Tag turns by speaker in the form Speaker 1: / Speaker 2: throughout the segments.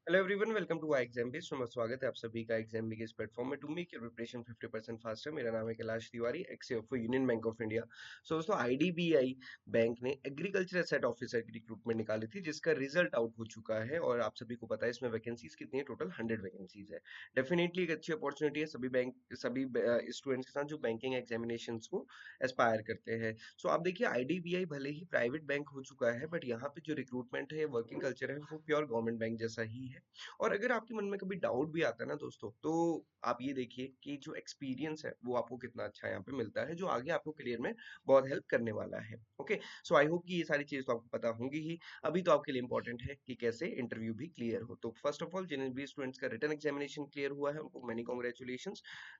Speaker 1: Hello everyone, welcome to exam based. स्वागत है आप सभी का एग्जाम के इस प्लेटफॉर्म में to make your preparation 50% faster. मेरा नाम है Kailash Tiwari, ex Union Bank of India. So दोस्तों, आईडीबीआई बैंक ने एग्रीकल्चर एसेट ऑफिसर की रिक्रूटमेंट निकाली थी, जिसका रिजल्ट आउट हो चुका है और आप सभी को पता है इसमें वैकेंसीज कितनी है। टोटल 100 वैकेंसीज है। डेफिनेटली एक अच्छी अपॉर्चुनिटी है सभी स्टूडेंट्स के साथ जो बैंकिंग एग्जामिनेशन को एस्पायर करते हैं। सो आप देखिए, आईडीबीआई भले ही प्राइवेट बैंक हो चुका है, बट यहाँ पे जो रिक्रूटमेंट है, वर्किंग कल्चर है, वो प्योर गवर्नमेंट बैंक जैसा ही है। और अगर आपके मन में कभी डाउट भी आता है ना दोस्तों, तो आप ये देखिए कि जो एक्सपीरियंस है वो आपको कितना अच्छा यहाँ पे मिलता है, जो आगे आपको करियर में बहुत हेल्प करने वाला है। ओके, सो आई होप कि ये सारी चीज तो आपको पता होंगी ही। अभी तो आपके लिए इंपॉर्टेंट है कि कैसे इंटरव्यू भी क्लियर हो। तो फर्स्ट ऑफ ऑल, जिन भी स्टूडेंट्स का रिटन एग्जामिनेशन क्लियर हुआ है उनको मैनी कॉन्ग्रेचुलेशन।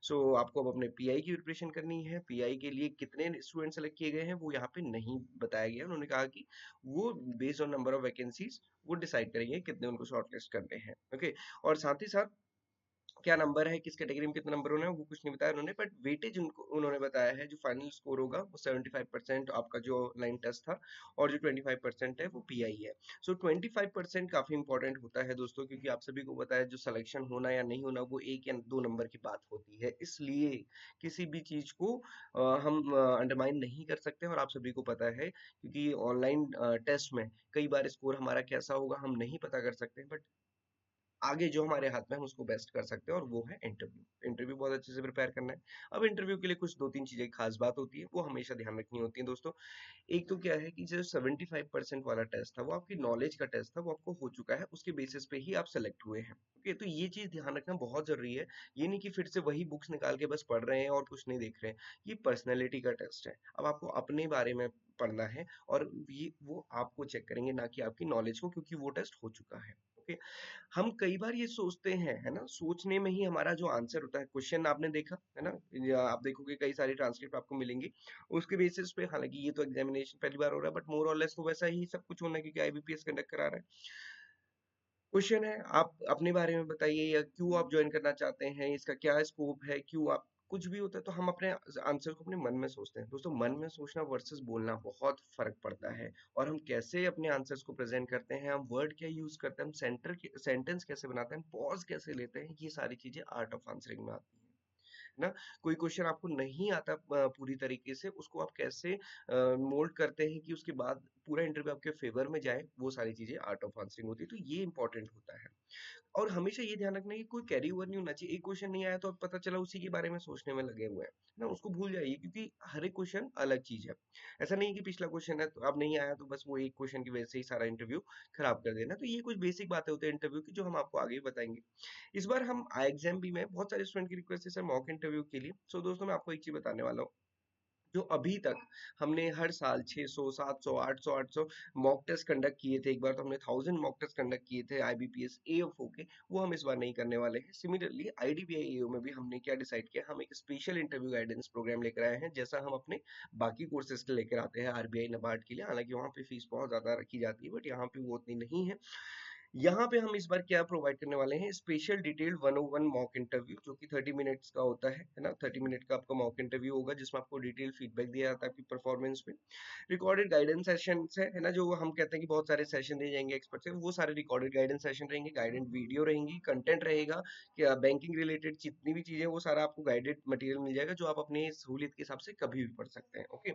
Speaker 1: सो आपको अब अपने पीआई की प्रिपरेशन करनी है। पीआई के लिए कितने स्टूडेंट सेलेक्ट किए गए हैं वो यहाँ पे नहीं बताया गया। उन्होंने कहा कि वो based on number of vacancies वो डिसाइड करेंगे कितने उनको शॉर्टलिस्ट करने हैं। ओके, और साथ ही साथ क्या नंबर है, किस कैटेगरी में कितना नंबर होना है, वो कुछ नहीं बताया उन्होंने, बट वेटेज उनको उन्होंने बताया है। जो फाइनल स्कोर होगा वो 75% आपका जो लाइन टेस्ट था, और जो 25% है वो पीआई है। सो 25% काफी इंपॉर्टेंट होता है दोस्तों, क्योंकि आप सभी को पता है जो सिलेक्शन होना या नहीं होना वो 1 या 2 नंबर की बात होती है। इसलिए किसी भी चीज को हम अंडरमाइन नहीं कर सकते। और आप सभी को पता है, क्योंकि ऑनलाइन टेस्ट में कई बार स्कोर हमारा कैसा होगा हम नहीं पता कर सकते, बट आगे जो हमारे हाथ में हम उसको बेस्ट कर सकते हैं, और वो है इंटरव्यू। इंटरव्यू बहुत अच्छे से प्रिपेयर करना है। अब इंटरव्यू के लिए कुछ दो तीन चीजें खास बात होती है, वो हमेशा ध्यान रखनी होती है दोस्तों। एक तो क्या है कि जो 75% वाला टेस्ट था वो आपकी नॉलेज का टेस्ट था, वो आपको हो चुका है, उसके बेसिस पे ही आप सेलेक्ट हुए हैं। ओके, तो ये चीज ध्यान रखना बहुत जरूरी है। ये नहीं कि फिर से वही बुक्स निकाल के बस पढ़ रहे हैं और कुछ नहीं देख रहे हैं। ये पर्सनैलिटी का टेस्ट है। अब आपको अपने बारे में पढ़ना है, और ये वो आपको चेक करेंगे, ना कि आपकी नॉलेज को, क्योंकि वो टेस्ट हो चुका है। ओके, हम कई बार ये सोचते हैं, है ना, सोचने में ही हमारा जो आंसर होता है। क्वेश्चन आपने देखा है ना, या आप देखोगे कई सारी ट्रांसक्रिप्ट आपको मिलेंगी, उसके बेसिस पे, हालांकि ये तो एग्जामिनेशन पहली बार हो रहा है, बट मोर और लेस तो वैसा ही सब कुछ होना है, क्योंकि आईबीपीएस कंडक्ट करा रहा है। क्वेश्चन है, आप अपने बारे में बताइए, या क्यों आप ज्वाइन करना चाहते हैं, इसका क्या स्कोप है, क्यों आप, कुछ भी होता है तो हम अपने आंसर को अपने मन में सोचते हैं। दोस्तों, मन में सोचना वर्सेस बोलना बहुत फर्क पड़ता है। और हम कैसे अपने आंसर्स को प्रेजेंट करते हैं, हम वर्ड क्या यूज करते हैं, हम सेंटेंस कैसे बनाते हैं, पॉज कैसे लेते हैं, ये सारी चीजें आर्ट ऑफ आंसरिंग में आती हैं। ना, कोई क्वेश्चन आपको नहीं आता पूरी तरीके से, उसको आप कैसे मोल्ड करते हैं कि उसके बाद पूरा इंटरव्यू आपके फेवर में जाए, वो सारी चीजें आर्ट ऑफ आंसरिंग होती है। तो ये इंपॉर्टेंट होता है। और हमेशा ये ध्यान रखना है कि कोई कैरी ओवर नहीं होना चाहिए। एक क्वेश्चन नहीं आया तो अब पता चला उसी के बारे में सोचने में लगे हुए हैं ना, उसको भूल जाइए, क्योंकि हर एक क्वेश्चन अलग चीज है। ऐसा नहीं है कि पिछला क्वेश्चन है तो अब नहीं आया तो बस वो एक क्वेश्चन की वजह से ही सारा इंटरव्यू खराब कर देना। तो ये कुछ बेसिक बातें होती है इंटरव्यू की, जो हम आपको आगे भी बताएंगे। इस बार हम एग्जाम भी में बहुत सारे स्टूडेंट की रिक्वेस्ट है सर मॉक इंटरव्यू के लिए। सो दोस्तों, मैं आपको एक चीज बताने वाला हूँ। जो अभी तक हमने हर साल 600 700 800 800 मॉक टेस्ट कंडक्ट किए थे, एक बार तो हमने 1000 मॉक टेस्ट कंडक्ट किए थे आईबीपीएस एएफओ के, वो हम इस बार नहीं करने वाले हैं। सिमिलरली आईडीबीआई एओ में भी हमने क्या डिसाइड किया, हम एक स्पेशल इंटरव्यू गाइडेंस प्रोग्राम लेकर आए हैं, जैसा हम अपने बाकी कोर्सेज के लेकर आते हैं आरबीआई नबार्ड के लिए। हालांकि वहाँ पे फीस बहुत ज्यादा रखी जाती है, बट यहाँ पे वो उतनी नहीं है। यहाँ पे हम इस बार क्या प्रोवाइड करने वाले हैं, स्पेशल डिटेल्ड 101 मॉक इंटरव्यू, जो कि 30 मिनट्स का होता है ना। 30 मिनट का आपका मॉक इंटरव्यू होगा, जिसमें आपको डिटेल फीडबैक दिया जाता है आपकी परफॉर्मेंस पे। रिकॉर्डेड गाइडेंस सेशन है ना, जो हम कहते हैं कि बहुत सारे सेशन दिए जाएंगे एक्सपर्ट से, वो सारे रिकॉर्डेड गाइडेंस सेशन रहेंगे, गाइडेड वीडियो रहेंगी, कंटेंट रहेगा कि बैंकिंग रिलेटेड जितनी भी चीजें, वो सारा आपको गाइडेड मटेरियल मिल जाएगा, जो आप अपनी सहूलियत के हिसाब से कभी भी पढ़ सकते हैं। ओके,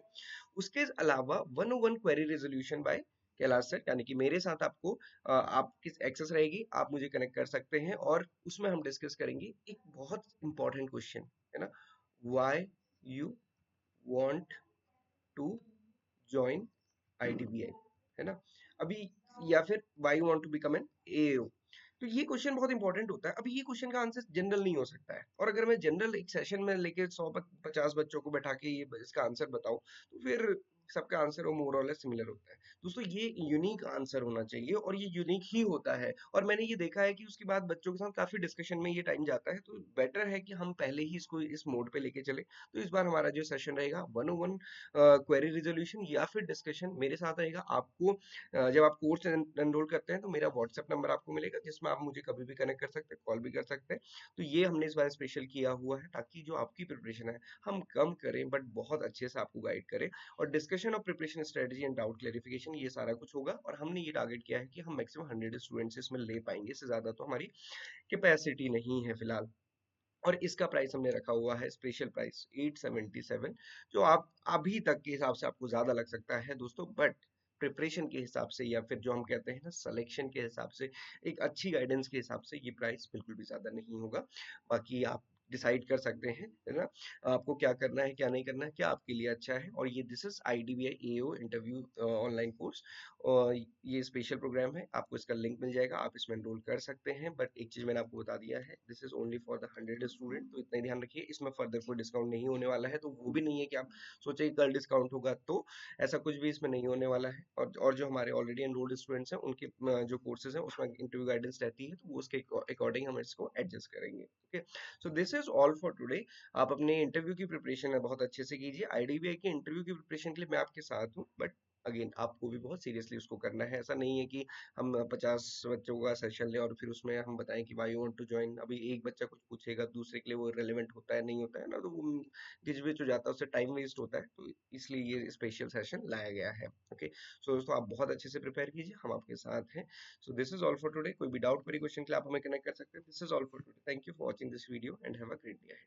Speaker 1: उसके अलावा 101 query resolution bye Kailash sir, यानी कि मेरे साथ आपको आपकी एक्सेस रहेगी, आप मुझे कनेक्ट कर सकते हैं, और उसमें हम डिस्कस करेंगे एक बहुत इंपॉर्टेंट क्वेश्चन, है ना, why you want to join IDBI, है ना, अभी, या फिर why you want to become an AO. तो ये क्वेश्चन बहुत इंपॉर्टेंट होता है। अभी ये क्वेश्चन का आंसर जनरल नहीं हो सकता है, और अगर मैं जनरल एक सेशन में लेके 150 बच्चों को बैठा के ये इसका आंसर बताऊं, तो फिर सबका आंसर वो मोर और लेस सिमिलर होता है। दोस्तों, ये यूनिक आंसर होना चाहिए, और ये यूनिक ही होता है। और मैंने ये देखा है कि उसके बाद बच्चों के साथ काफी डिस्कशन में ये टाइम जाता है, तो बेटर है कि हम पहले ही इसको इस मोड पे लेके चले। तो इस बार हमारा जो सेशन रहेगा 101 क्वेरी रिजोल्यूशन या फिर डिस्कशन मेरे साथ रहेगा। आपको जब आप कोर्स एनरोल करते हैं तो मेरा व्हाट्सएप नंबर आपको मिलेगा, जिसमें आप मुझे कभी भी कनेक्ट कर सकते हैं, कॉल भी कर सकते हैं। तो ये हमने इस बार स्पेशल किया हुआ है, ताकि जो आपकी प्रिपरेशन है हम कम करें, बट बहुत अच्छे से आपको गाइड करें। और discussion discussion of preparation strategy and doubt clarification, ये सारा कुछ होगा। और हमने ये टारगेट किया है कि हम मैक्सिमम 100 स्टूडेंट्स इसमें ले पाएंगे, इससे ज्यादा तो हमारी कैपेसिटी नहीं है फिलहाल। और इसका प्राइस हमने रखा हुआ है स्पेशल प्राइस 877, जो आप अभी तक के हिसाब से आपको ज्यादा लग सकता है दोस्तों, बट प्रिपरेशन के हिसाब से या फिर जो हम कहते हैं ना सिलेक्शन के हिसाब से, एक अच्छी गाइडेंस के हिसाब से ये प्राइस बिल्कुल भी ज्यादा नहीं होगा। बाकी आप डिसाइड कर सकते हैं, है ना, आपको क्या करना है क्या नहीं करना है, क्या आपके लिए अच्छा है। और ये this is IDBI AO interview online course, और ये स्पेशल प्रोग्राम है, आपको इसका लिंक मिल जाएगा, आप इसमें एनरोल कर सकते हैं। बट एक चीज मैंने आपको बता दिया है, this is only for the 100 student, तो इतना ही ध्यान रखिए, इसमें फर्दर कोई डिस्काउंट नहीं होने वाला है। तो वो भी नहीं है कि आप सोचे कि कल डिस्काउंट होगा, तो ऐसा कुछ भी इसमें नहीं होने वाला है। और जो हमारे ऑलरेडी एनरोल्ड स्टूडेंट्स हैं उनके जो कोर्सेज हैं उसमें इंटरव्यू गाइडेंस रहती है, तो वो उसके अकॉर्डिंग हम इसको एडजस्ट करेंगे। Okay, so this is all for today. आप अपने इंटरव्यू की प्रिपरेशन है बहुत अच्छे से कीजिए। IDBI के इंटरव्यू की प्रिपरेशन के लिए मैं आपके साथ हूँ, बट अगेन आपको भी बहुत सीरियसली उसको करना है। ऐसा नहीं है कि हम 50 बच्चों का सेशन लें और फिर उसमें हम बताएं कि why you want to join. अभी एक बच्चा कुछ पूछेगा, दूसरे के लिए वो रिलेवेंट होता है नहीं होता है ना, तो वो गिजबिज हो जाता है, उससे टाइम वेस्ट होता है। तो इसलिए ये स्पेशल सेशन लाया गया है। ओके, सो दोस्तों आप बहुत अच्छे से प्रिपेयर कीजिए, हम आपके साथ हैं। So this is all for today. कोई भी डाउट क्वेरी क्वेश्चन के लिए आप हमें कनेक्ट कर सकते हैं। This is all for today. Thank you for watching this video and have a great day.